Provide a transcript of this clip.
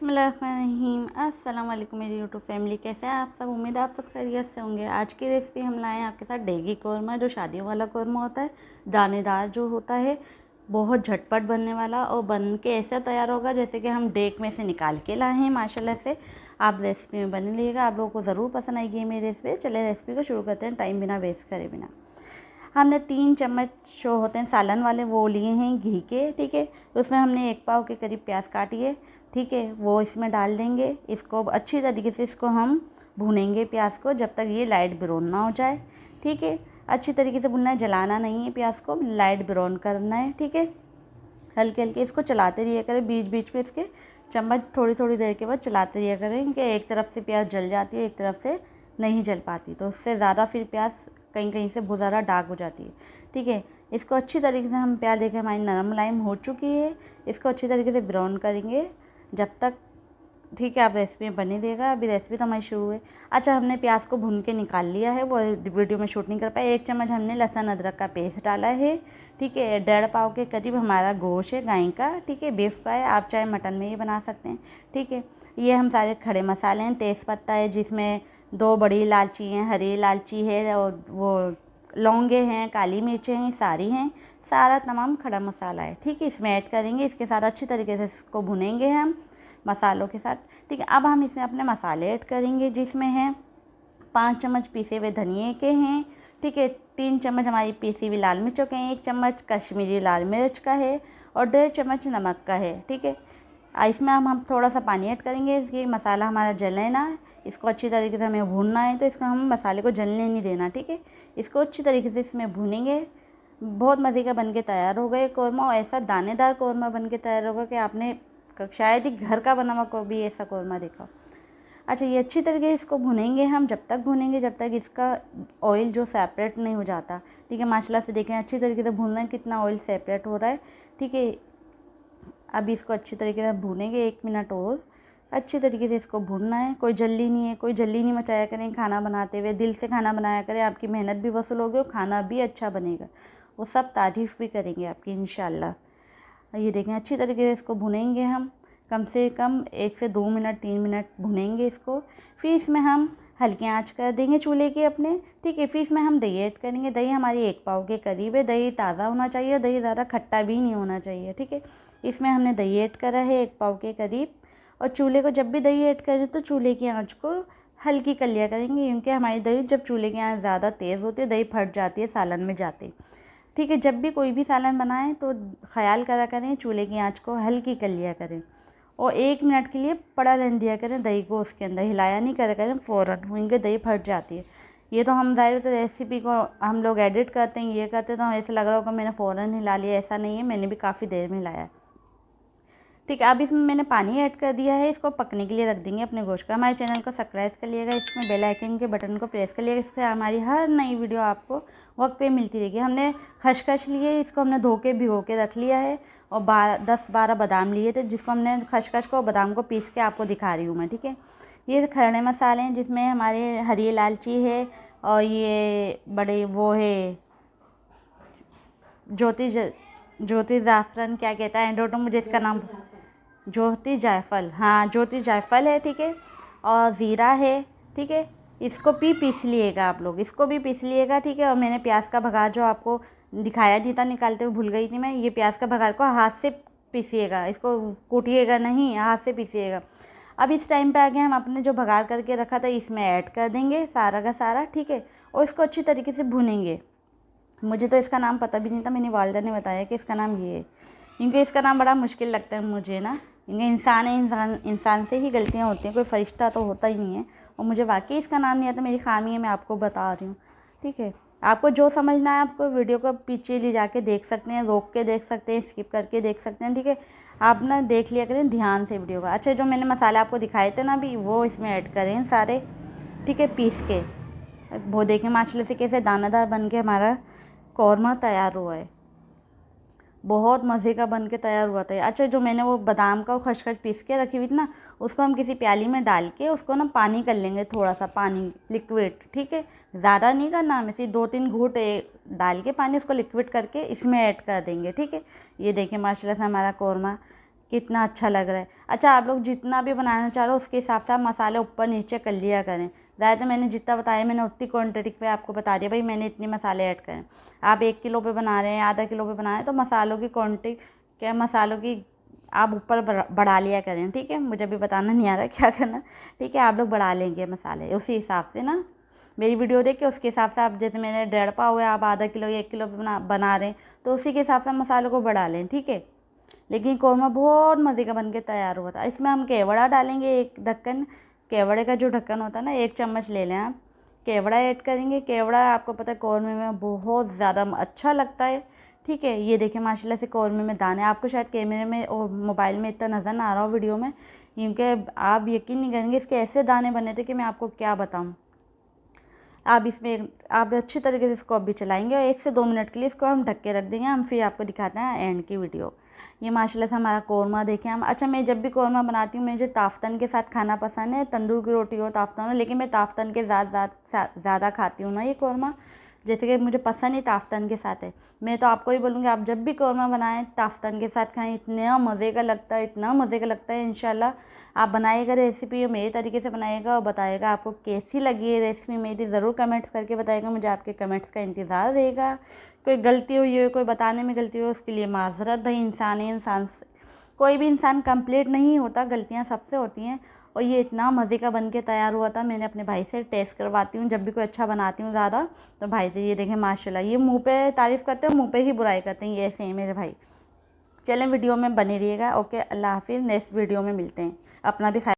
बिस्मिल्लाहिर्रहमानिर्रहीम। अस्सलाम वालेकुम मेरी यूट्यूब फैमिली, कैसे हैं आप सब। उम्मीद है आप सब खैरियत से होंगे। आज की रेसिपी हम लाए हैं आपके साथ डेगी कौरमा, जो शादियों वाला कौरमा होता है, दानेदार जो होता है, बहुत झटपट बनने वाला और बन के ऐसा तैयार होगा जैसे कि हम डेक में से निकाल के लाए हैं माशाल्लाह से। आप रेसिपी में बन लीजिएगा, आप लोगों को ज़रूर पसंद आएगी ये मेरी रेसिपी। चले रेसिपी को शुरू करते हैं टाइम बिना वेस्ट करे बिना। हमने 3 चम्मच जो होते हैं सालन वाले वो लिए हैं घी के, ठीक है। उसमें हमने 1 पाव के करीब प्याज काटी है, ठीक है, वो इसमें डाल देंगे। इसको अच्छी तरीके से इसको हम भूनेंगे प्याज को जब तक ये लाइट ब्राउन ना हो जाए, ठीक है। अच्छी तरीके से भुनना है, जलाना नहीं है प्याज को, लाइट ब्राउन करना है, ठीक है। हल्के हल्के इसको चलाते रहिए करें, बीच बीच में इसके चम्मच थोड़ी थोड़ी देर के बाद चलाते रहिए करें कि एक तरफ से प्याज जल जाती है, एक तरफ से नहीं जल पाती, तो उससे ज़्यादा फिर प्याज कहीं कहीं से बहुत ज़्यादा डार्क हो जाती है, ठीक है। इसको अच्छी तरीके से हम प्याज देखें हमारी नरम मुलायम हो चुकी है, इसको अच्छी तरीके से ब्राउन करेंगे जब तक, ठीक है। आप रेसिपी में बने देगा, अभी रेसिपी तो हमारी शुरू है। अच्छा, हमने प्याज को भून के निकाल लिया है, वो वीडियो में शूट नहीं कर पाए। 1 चम्मच हमने लहसुन अदरक का पेस्ट डाला है, ठीक है। 1.5 पाव के करीब हमारा गोश्त है गाय का, ठीक है, बीफ का है, आप चाहे मटन में ही बना सकते हैं, ठीक है। ये हम सारे खड़े मसाले हैं, तेज़पत्ता है जिसमें 2 बड़ी इलायची हैं, हरी इलायची है, और वो लौंगे हैं, काली मिर्चें हैं, सारी हैं, सारा तमाम खड़ा मसाला है, ठीक है। इसमें ऐड करेंगे, इसके साथ अच्छी तरीके से इसको भुनेंगे हम मसालों के साथ, ठीक है। अब हम इसमें अपने मसाले ऐड करेंगे जिसमें हैं 5 चम्मच पीसे हुए धनिए के हैं, ठीक है। 3 चम्मच हमारी पीसी हुई लाल मिर्चों के हैं, 1 चम्मच कश्मीरी लाल मिर्च का है और 1.5 चम्मच नमक का है, ठीक है। इसमें हम थोड़ा सा पानी ऐड करेंगे, ये मसाला हमारा जले ना, इसको अच्छी तरीके से हमें भूनना है, तो इसको हम मसाले को जलने नहीं देना, ठीक है। इसको अच्छी तरीके से इसमें भूनेंगे। बहुत मज़े का बनके तैयार होगा ये कौरमा, और ऐसा दानेदार कौरमा बनके तैयार होगा कि आपने शायद ही घर का बना हुआ को भी ऐसा कौरमा देखा। अच्छा, ये अच्छी तरीके से इसको भुनेंगे हम, जब तक भुनेंगे जब तक इसका ऑयल जो सेपरेट नहीं हो जाता, ठीक है। माशाल्लाह से देखें अच्छी तरीके से भूनना है, कितना ऑयल सेपरेट हो रहा है, ठीक है। अब इसको अच्छी तरीके से भूनेंगे 1 मिनट और अच्छी तरीके से इसको भूनना है। कोई जल्दी नहीं है, कोई जल्दी नहीं मचाया करें खाना बनाते हुए, दिल से खाना बनाया करें, आपकी मेहनत भी वसूल होगी और खाना भी अच्छा बनेगा, वो सब तारीफ़ भी करेंगे आपकी इंशाल्लाह। ये देखें अच्छी तरीके से इसको भुनेंगे हम, कम से कम 1 से 2 मिनट 3 मिनट भुनेंगे इसको। फिर इसमें हम हल्की आंच कर देंगे चूल्हे के अपने, ठीक है। फिर इसमें हम दही ऐड करेंगे। दही हमारी 1 पाव के करीब है, दही ताज़ा होना चाहिए, दही ज़्यादा खट्टा भी नहीं होना चाहिए, ठीक है। इसमें हमने दही ऐड करा है 1 पाव के करीब, और चूल्हे को जब भी दही ऐड करें तो चूल्हे की आंच को हल्की कर लिया करेंगे, क्योंकि हमारी दही जब चूल्हे की आंच ज़्यादा तेज़ होती है दही फट जाती है सालन में जाते, ठीक है। जब भी कोई भी सालन बनाएं तो ख्याल करा करें चूल्हे की आंच को हल्की कर लिया करें, और 1 मिनट के लिए पड़ा रहने दिया करें दही को, उसके अंदर हिलाया नहीं करा करें फ़ौरन, क्योंकि दही फट जाती है। ये तो हम ज़ाहिर तो रेसिपी को हम लोग एडिट करते हैं, ये करते हैं तो हमें ऐसा लग रहा होगा मैंने फ़ौरन हिला लिया, ऐसा नहीं है, मैंने भी काफ़ी देर में हिलाया, ठीक है। अब इसमें मैंने पानी ऐड कर दिया है, इसको पकने के लिए रख देंगे अपने गोश्त का। हमारे चैनल को सब्सक्राइब कर लिएगा, इसमें बेल आइकन के बटन को प्रेस कर लिएगा, इससे हमारी हर नई वीडियो आपको वक्त पे मिलती रहेगी। हमने खसखस लिए, इसको हमने धो के भिगो के रख लिया है, और 10-12 बादाम लिए थे जिसको हमने खसखस को बादाम को पीस के आपको दिखा रही हूँ मैं, ठीक है। ये खड़े मसाले हैं जिसमें हमारे हरी इलायची है, और ये बड़े वो है ज्योति जाफरान, क्या कहता है डोटो, मुझे इसका नाम, ज्योति जायफल, हाँ ज्योति जायफल है, ठीक है। और ज़ीरा है, ठीक है। इसको भी पीस लिएगा आप लोग, इसको भी पीस लिएगा, ठीक है। और मैंने प्याज का भगार जो आपको दिखाया नहीं था, निकालते हुए भूल गई थी मैं, ये प्याज का भगार को हाथ से पीसिएगा, इसको कूटिएगा नहीं, हाथ से पीसिएगा। अब इस टाइम पे आगे हम अपने जो भगार करके रखा था इसमें ऐड कर देंगे सारा का सारा, ठीक है। और इसको अच्छी तरीके से भुनेंगे। मुझे तो इसका नाम पता भी नहीं था, मेरी वालिदा ने बताया कि इसका नाम ये है, क्योंकि इसका नाम बड़ा मुश्किल लगता है मुझे ना, क्योंकि इंसान है, इंसान से ही गलतियाँ होती हैं, कोई फरिश्ता तो होता ही नहीं है। और मुझे वाकई इसका नाम नहीं आता, मेरी खामी है, मैं आपको बता रही हूँ, ठीक है। आपको जो समझना है आपको वीडियो को पीछे ले जाके देख सकते हैं, रोक के देख सकते हैं, स्किप करके देख सकते हैं, ठीक है। आप ना देख लिया करें ध्यान से वीडियो का। अच्छा, जो मैंने मसाले आपको दिखाए थे ना अभी, वो इसमें ऐड करें सारे, ठीक है, पीस के। वो देखें माशाल्लाह से कैसे दानादार बन के हमारा कौरमा तैयार हुआ है, बहुत मज़े का बन के तैयार हुआ था। अच्छा, जो मैंने वो बादाम का खसखस पीस के रखी हुई थी ना, उसको हम किसी प्याली में डाल के उसको ना पानी कर लेंगे, थोड़ा सा पानी लिक्विड, ठीक है। ज़्यादा नहीं करना हमें, सिर्फ 2-3 घूंट डाल के पानी उसको लिक्विड करके इसमें ऐड कर देंगे, ठीक है। ये देखें माशाल्लाह से हमारा कौरमा कितना अच्छा लग रहा है। अच्छा, आप लोग जितना भी बनाना चाह रहे हो उसके हिसाब से आप मसाले ऊपर नीचे कर लिया करें। ज़्यादा मैंने जितना बताया मैंने उतनी क्वांटिटी पे आपको बता दिया भाई मैंने इतने मसाले ऐड करें। आप 1 किलो पे बना रहे हैं, आधा किलो पे बना रहे हैं, तो मसालों की क्वांटिटी क्या मसालों की आप ऊपर बढ़ा लिया करें, ठीक है। मुझे भी बताना नहीं आ रहा क्या करना, ठीक है। आप लोग बढ़ा लेंगे मसाले उसी हिसाब से ना, मेरी वीडियो देख के उसके हिसाब से आप, जैसे मैंने 1.5 पाव है, आप आधा किलो या 1 किलो बना रहे हैं तो उसी के हिसाब से मसालों को बढ़ा लें, ठीक है। लेकिन कौरमा बहुत मज़े का बनके तैयार हुआ था। इसमें हम केवड़ा डालेंगे, एक ढक्कन, केवड़े का जो ढक्कन होता है ना 1 चम्मच ले लें आप। केवड़ा ऐड करेंगे। केवड़ा आपको पता है कौरमे में बहुत ज़्यादा अच्छा लगता है, ठीक है। ये देखिए माशाल्लाह से कौरमे में दाने, आपको शायद कैमरे में और मोबाइल में इतना नज़र ना आ रहा हो वीडियो में, क्योंकि आप यकीन नहीं करेंगे इसके ऐसे दाने बने थे कि मैं आपको क्या बताऊँ। आप इसमें आप अच्छी तरीके से इसको अभी चलाएंगे और 1 से 2 मिनट के लिए इसको हम ढक के रख देंगे। हम फिर आपको दिखाते हैं एंड की वीडियो। ये माशाल्लाह से हमारा कौरमा देखें हम। अच्छा, मैं जब भी कौरमा बनाती हूँ मुझे ताफ्तन के साथ खाना पसंद है, तंदूर की रोटी हो ताफ्तन हो, लेकिन मैं ताफ्तन के ज़्यादा खाती हूँ ना ये कौरमा, जैसे कि मुझे पसंद ही ताफ्तन के साथ है। मैं तो आपको ही बोलूँगी आप जब भी कौरमा बनाएं ताफ्तन के साथ खाएं, इतना मज़े का लगता है, इतना मज़े का लगता है। इंशाल्लाह आप बनाइएगा रेसिपी, मेरे तरीके से बनाइएगा और बताइएगा आपको कैसी लगी है रेसिपी मेरी। ज़रूर कमेंट्स करके बताइएगा, मुझे आपके कमेंट्स का इंतज़ार रहेगा। कोई गलती हुई हो, कोई बताने में गलती हो, उसके लिए माज़रत। भाई इंसान है, इंसान कोई भी इंसान कंप्लीट नहीं होता, गलतियाँ सबसे होती हैं। और ये इतना मज़े का बन के तैयार हुआ था। मैंने अपने भाई से टेस्ट करवाती हूँ जब भी कोई अच्छा बनाती हूँ ज़्यादा, तो भाई से ये देखें माशाल्लाह, ये मुँह पे तारीफ़ करते हैं, मुँह पे ही बुराई करते हैं, ये ऐसे हैं मेरे भाई। चलें वीडियो में बने रहिएगा। ओके, अल्लाह हाफिज़, नेक्स्ट वीडियो में मिलते हैं। अपना भी